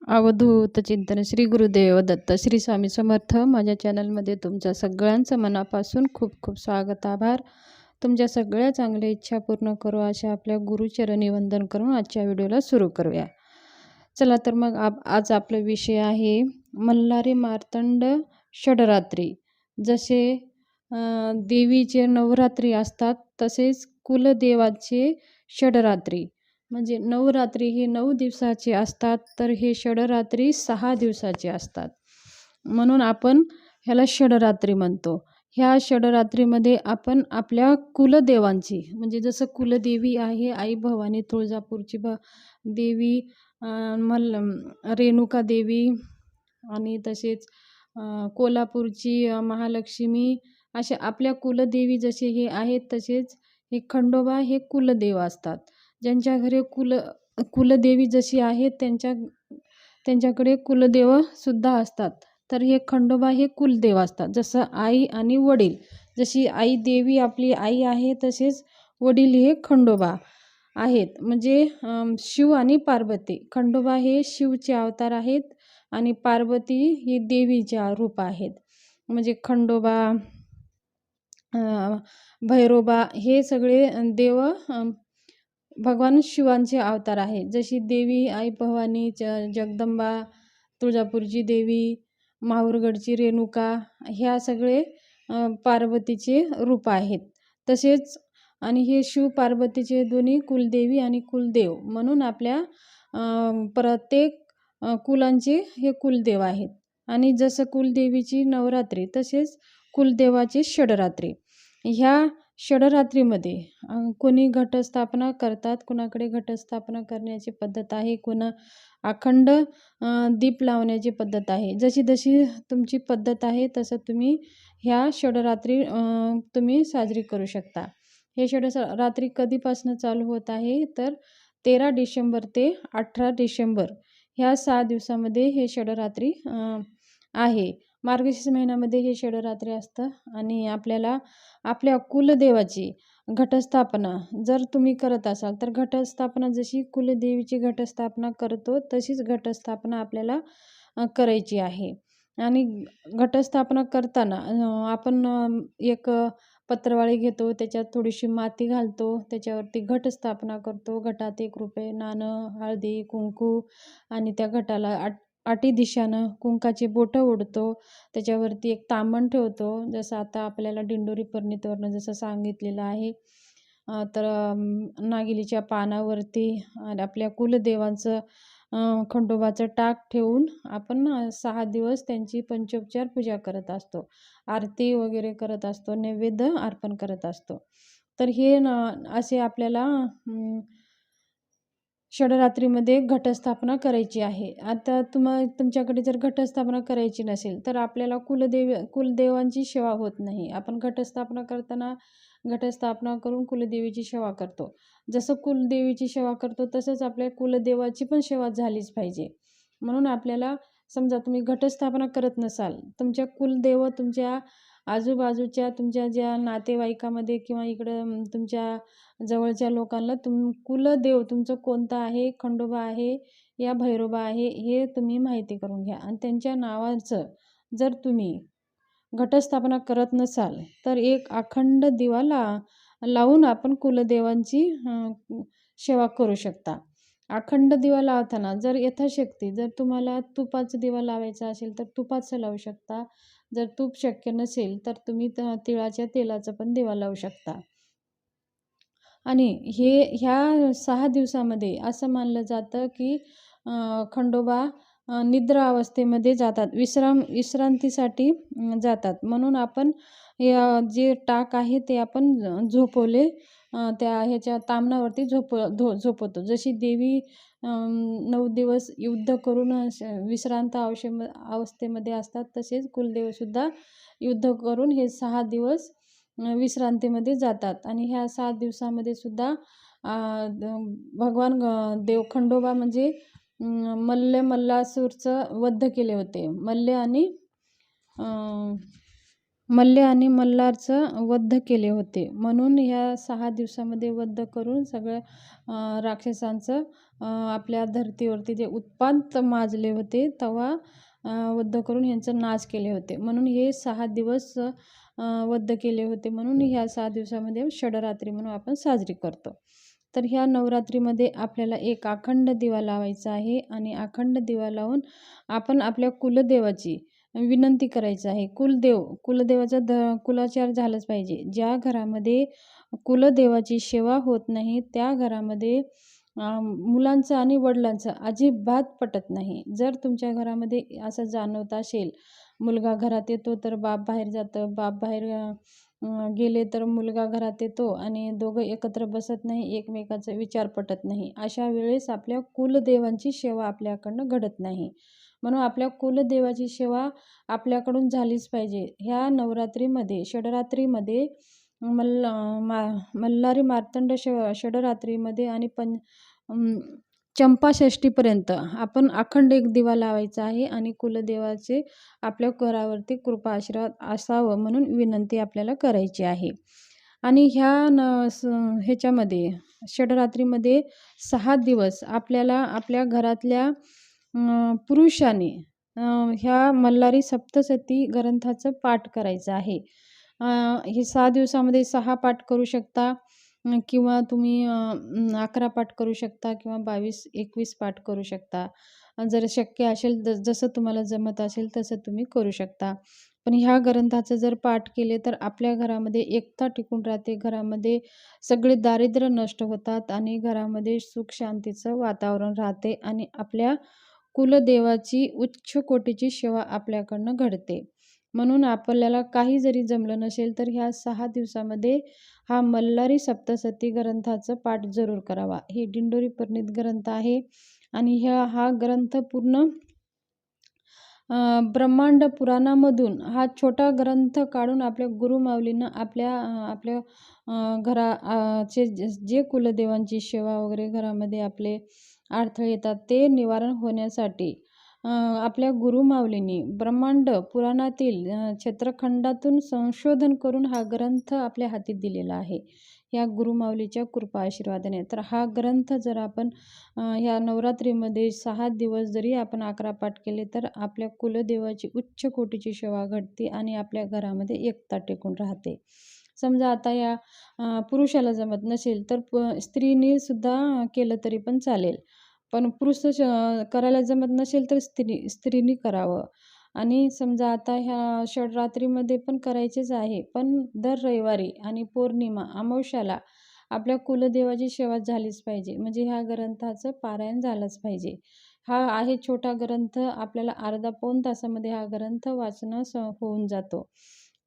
अवधूत चिंतन श्री गुरुदेव दत्त श्री स्वामी समर्थ. माझ्या चॅनलमध्ये तुमच्या सगळ्यांचं मनापासून खूप खूप स्वागत, आभार. तुमच्या सगळ्या चांगल्या इच्छा पूर्ण करू अशा आपल्या गुरुचरणी वंदन करून आजच्या व्हिडिओला सुरू करूया. चला तर मग आज आपला विषय आहे मल्हारी मार्तंड षडरात्री. जसे देवीचे नवरात्री असतात तसेच कुलदेवाचे षडरात्री. म्हणजे नवरात्री ही 9 दिवसाची असतात, तर हे षडरात्री 6 दिवसाचे असतात. म्हणून आपण ह्याला षडरात्री म्हणतो. ह्या षडरात्रीमध्ये आपण आपल्या कुलदेवांची, म्हणजे जसं कुलदेवी आहे आई भवानी, तुळजापूरची देवी, रेणुका देवी, आणि तसेच कोल्हापूरची महालक्ष्मी, अशा आपल्या कुलदेवी जसे हे आहेत तसेच हे खंडोबा हे कुलदेव असतात. ज्यांच्या घरी कुलदेवी जशी आहेत त्यांच्याकडे कुलदेवसुद्धा असतात. तर हे खंडोबा हे कुलदेव असतात. जसं आई आणि वडील, जशी आई देवी आपली आई आहे तसेच वडील हे खंडोबा आहेत. म्हणजे शिव आणि पार्वती. खंडोबा हे शिवचे अवतार आहेत आणि पार्वती ही देवीचे रूप आहेत. म्हणजे खंडोबा, भैरोबा हे सगळे देव भगवान शिवांचे अवतार आहेत. जशी देवी आई भवानी, जगदंबा, तुळजापूरची देवी, माहूरगडची रेणुका, ह्या सगळे पार्वतीचे रूप आहेत. तसेच आणि हे शिव पार्वतीचे दोन्ही कुलदेवी आणि कुलदेव म्हणून आपल्या प्रत्येक कुलांचे हे कुलदेव आहेत. आणि जसं कुलदेवीची नवरात्री तसेच कुलदेवाची षडरात्री. ह्या षडरात्रीमध्ये कोणी घटस्थापना करतात, कुणाकडे घटस्थापना करण्याची पद्धत आहे, कोणा अखंड दीप लावण्याची पद्धत आहे. जशी जशी तुमची पद्धत आहे तसं तुम्ही ह्या षडरात्री तुम्ही साजरी करू शकता. हे षडरात्री कधीपासून चालू होत आहे तर 13 डिसेंबर ते 18 डिसेंबर ह्या 6 दिवसामध्ये हे षडरात्री आहे. मार्गशीर्ष महिन्यामध्ये हे षडरात्री असतं. आणि आपल्याला आपल्या कुलदेवाची घटस्थापना जर तुम्ही करत असाल तर घटस्थापना जशी कुलदेवीची घटस्थापना करतो तशीच घटस्थापना आपल्याला करायची आहे. आणि घटस्थापना करताना आपण एक पत्रवाळी घेतो, त्याच्यात थोडीशी माती घालतो, त्याच्यावरती घटस्थापना करतो. घटात 1 रुपये नाणं, हळदी, कुंकू आणि त्या घटाला 8 दिशानं कुंकाची बोटं ओढतो. त्याच्यावरती एक ताम्हण ठेवतो, जसं आता आपल्याला दिंडोरी परिणीतीवरनं जसं सांगितलेलं आहे. तर नागिलीच्या पानावरती आपल्या कुलदेवांचं खंडोबाचं टाक ठेवून आपण 6 दिवस त्यांची पंचोपचार पूजा करत असतो, आरती वगैरे करत असतो, नैवेद्य अर्पण करत असतो. तर हे असे आपल्याला षडरात्रीमध्ये घटस्थापना करायची आहे. आता तुमच्याकडे जर घटस्थापना करायची नसेल तर आपल्याला कुलदेवांची सेवा होत नाही. आपण घटस्थापना करताना घटस्थापना करून कुलदेवीची सेवा करतो. जसं कुलदेवीची सेवा करतो तसंच आपल्या कुलदेवाची पण सेवा झालीच पाहिजे. म्हणून आपल्याला समजा तुम्ही घटस्थापना करत नसाल, तुमच्या कुलदेव तुमच्या आजूबाजूच्या तुमच्या ज्या नातेवाईकामध्ये किंवा इकडं तुमच्या जवळच्या लोकांना कुलदेव तुमचं कोणतं आहे, खंडोबा आहे या भैरोबा आहे हे तुम्ही माहिती करून घ्या. आणि त्यांच्या नावाचं जर तुम्ही घटस्थापना करत नसाल तर एक अखंड दिवा लावून आपण कुलदेवांची सेवा करू शकता. अखंड दिवा लावताना जर यथाशक्ती जर तुम्हाला तुपाचा दिवा लावायचा असेल तर तुपाचं लावू शकता. जर तूप शक्य नसेल तर तुम्ही तिळाच्या तेलाचा पण दिवा लावू शकता. आणि ह्या 6 दिवसामध्ये असं मानलं जातं की खंडोबा निद्रा अवस्थेमध्ये जातात, विश्रांतीसाठी जातात. म्हणून आपण जे टाक आहे ते आपण झोपवले, त्या ह्याच्या ताम्हणावरती झोपवतो. जशी देवी 9 दिवस युद्ध करून विश्रांत अवस्थेमध्ये असतात तसेच कुलदेवसुद्धा युद्ध करून हे 6 दिवस विश्रांतीमध्ये जातात. आणि ह्या 7 दिवसामध्ये सुद्धा भगवान देव खंडोबा म्हणजे मल्लासूरचं वध केले होते. मल्ल आणि मल्हारचं वध केले होते. म्हणून ह्या 6 दिवसामध्ये वध करून सगळं राक्षसांचं आपल्या धर्तीवरती जे उत्पात माजले होते तेव्हा वध करून ह्यांचा नाश केले होते. म्हणून हे 6 दिवस वध केले होते, म्हणून ह्या 6 दिवसामध्ये षडरात्री म्हणून आपण साजरी करतो. तर ह्या नवरात्रीमध्ये आपल्याला एक अखंड दिवा लावायचा आहे आणि अखंड दिवा लावून आपण आपल्या कुलदेवाची विनंती करायची आहे. कुलदेवाचा कुलाचार झालाच पाहिजे. ज्या घरामध्ये कुलदेवाची सेवा होत नाही त्या घरामध्ये मुलांचं आणि वडिलांचं अजिबात पटत नाही. जर तुमच्या घरामध्ये असं जाणवत असेल, मुलगा घरात येतो तर बाप बाहेर जातं, बाप बाहेर गेले तर मुलगा घरात येतो आणि दोघं एकत्र बसत नाही, एकमेकाचा विचार पटत नाही, अशा वेळेस आपल्या कुलदेवांची सेवा आपल्याकडनं घडत नाही. म्हणून आपल्या कुलदेवाची सेवा आपल्याकडून झालीच पाहिजे. ह्या नवरात्रीमध्ये षडरात्रीमध्ये मल्हारी मार्तंड षडरात्रीमध्ये आणि चंपाषष्ठीपर्यंत आपण अखंड एक दिवा लावायचा आहे आणि कुलदेवाचे आपल्या घरावरती कृपा आशीर्वाद असावं म्हणून विनंती आपल्याला करायची आहे. आणि ह्याच्यामध्ये षडरात्रीमध्ये 6 दिवस आपल्याला आपल्या घरातल्या पुरुषाने ह्या मल्हारी सप्तशती ग्रंथाचं पाठ करायचं आहे. हे 6 दिवसामध्ये 6 पाठ करू शकता किंवा तुम्ही 11 पाठ करू शकता किंवा 22-21 पाठ करू शकता. जर शक्य असेल जसं तुम्हाला जमत असेल तसं तुम्ही करू शकता. पण ह्या ग्रंथाचं जर पाठ केले तर आपल्या घरामध्ये एकता टिकून राहते, घरामध्ये सगळे दारिद्र्य नष्ट होतात आणि घरामध्ये सुख शांतीचं वातावरण राहते आणि आपल्या कुलदेवाची उच्च कोटीची सेवा आपल्याकडनं घडते. म्हणून आपल्याला काही जरी जमलं नसेल तर ह्या 6 दिवसामध्ये हा मल्हारी सप्तशती ग्रंथाचं पाठ जरूर करावा. हे दिंडोरी परिणीत ग्रंथ आहे आणि हा ग्रंथ पूर्ण ब्रह्मांड पुराणामधून हा छोटा ग्रंथ काढून आपल्या गुरुमाऊलींना आपल्या घराचे जे कुलदेवांची सेवा वगैरे घरामध्ये आपले अडथळे येतात ते निवारण होण्यासाठी आपल्या गुरुमाऊलींनी ब्रह्मांड पुराणातील क्षेत्रखंडातून संशोधन करून हा ग्रंथ आपल्या हाती दिलेला आहे, या गुरुमाऊलीच्या कृपा आशीर्वादाने. तर हा ग्रंथ जर आपण ह्या नवरात्रीमध्ये 6 दिवस जरी आपण 11 पाठ केले तर आपल्या कुलदेवाची उच्च कोटीची सेवा घडते आणि आपल्या घरामध्ये एकता टिकून राहते. समजा आता या पुरुषाला जमत नसेल तर स्त्रीने सुद्धा केलं तरी पण चालेल, पण पुरुष करायला जमत नसेल तर स्त्रीने करावं. आणि समजा आता ह्या षडरात्रीमध्ये पण करायचेच आहे, पण दर रविवारी आणि पौर्णिमा अमावस्याला आपल्या कुलदेवाची सेवा झालीच पाहिजे, म्हणजे ह्या ग्रंथाचं पारायण झालंच पाहिजे. हा आहे छोटा ग्रंथ, आपल्याला अर्धा-पाऊण तासामध्ये हा ग्रंथ वाचणं होऊन जातो.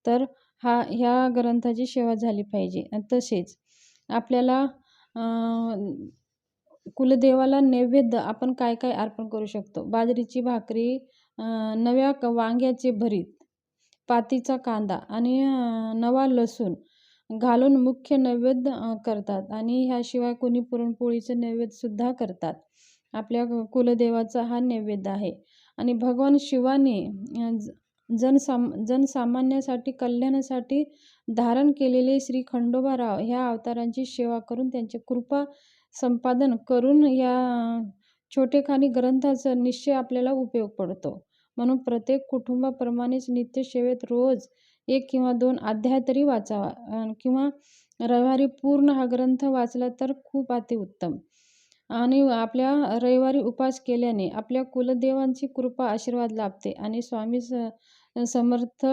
तर ह्या ग्रंथाची सेवा झाली पाहिजे. तसेच आपल्याला कुलदेवाला नैवेद्य आपण काय काय अर्पण करू शकतो. बाजरीची भाकरी, नव्या वांग्याचे भरीत, पातीचा कांदा आणि नवा लसूण घालून मुख्य नैवेद्य करतात आणि ह्याशिवाय कोणी पुरणपोळीचं नैवेद्यसुद्धा करतात. आपल्या कुलदेवाचा हा नैवेद्य आहे. आणि भगवान शिवाने जनसामान्यासाठी कल्याणासाठी धारण केलेले श्री खंडोबाराव ह्या अवतारांची सेवा करून त्यांची कृपा संपादन करून या छोटेखानी ग्रंथाचा निश्चय आपल्याला उपयोग पडतो. म्हणून प्रत्येक कुटुंबाप्रमाणेच नित्यसेवेत रोज 1 किंवा 2 अध्याय तरी वाचावा किंवा रविवारी पूर्ण हा ग्रंथ वाचला तर खूप अतिउत्तम. आणि आपल्या रविवारी उपास केल्याने आपल्या कुलदेवांची कृपा आशीर्वाद लाभते आणि स्वामी समर्थ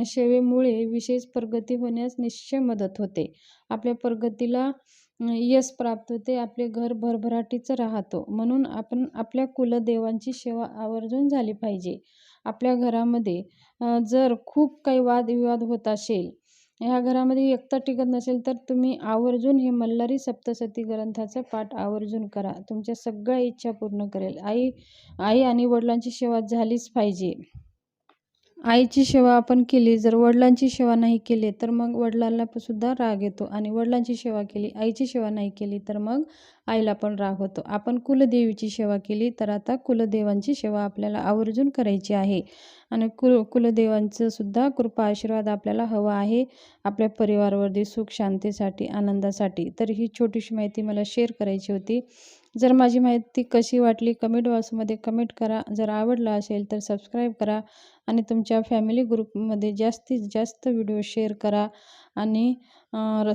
सेवेमुळे विशेष प्रगती होण्यास निश्चय मदत होते. आपल्या प्रगतीला यश प्राप्त होते, आपले घर भरभराटीचं राहतो. म्हणून आपण आपल्या कुलदेवांची सेवा आवर्जून झाली पाहिजे. आपल्या घरामध्ये जर खूप काही वादविवाद होत असेल, ह्या घरामध्ये एकता टिकत नसेल तर तुम्ही आवर्जून हे मल्हारी सप्तशती ग्रंथाचा पाठ आवर्जून करा. तुमच्या सगळ्या इच्छा पूर्ण करेल. आई आणि वडिलांची सेवा झालीच पाहिजे. आईची सेवा आपण केली, जर वडिलांची सेवा नाही केली तर मग वडिलांना सुद्धा राग येतो आणि वडिलांची सेवा केली, आईची सेवा नाही केली तर मग आईला पण राग होतो. आपण कुलदेवीची सेवा केली तर आता कुलदेवांची सेवा आपल्याला आवर्जून करायची आहे आणि कुलदेवांचं सुद्धा कृपा आशीर्वाद आपल्याला हवा आहे आपल्या परिवारावरती सुख शांतीसाठी, आनंदासाठी. तर ही छोटीशी माहिती मला शेअर करायची होती. जर माझी माहिती कशी वाटली कमेंट बॉक्समध्ये कमेंट करा. जर आवडला असेल तर सबस्क्राईब करा आणि तुमच्या फॅमिली ग्रुपमध्ये जास्तीत जास्त व्हिडिओ शेअर करा आणि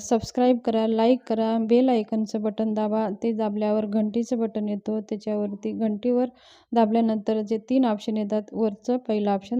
सबस्क्राईब करा, लाईक करा, बेल आयकॉनचं बटन दाबा. ते दाबल्यावर घंटीचं बटन येतो, त्याच्यावरती घंटीवर दाबल्यानंतर जे 3 ऑप्शन येतात, वरचं पहिलं ऑप्शन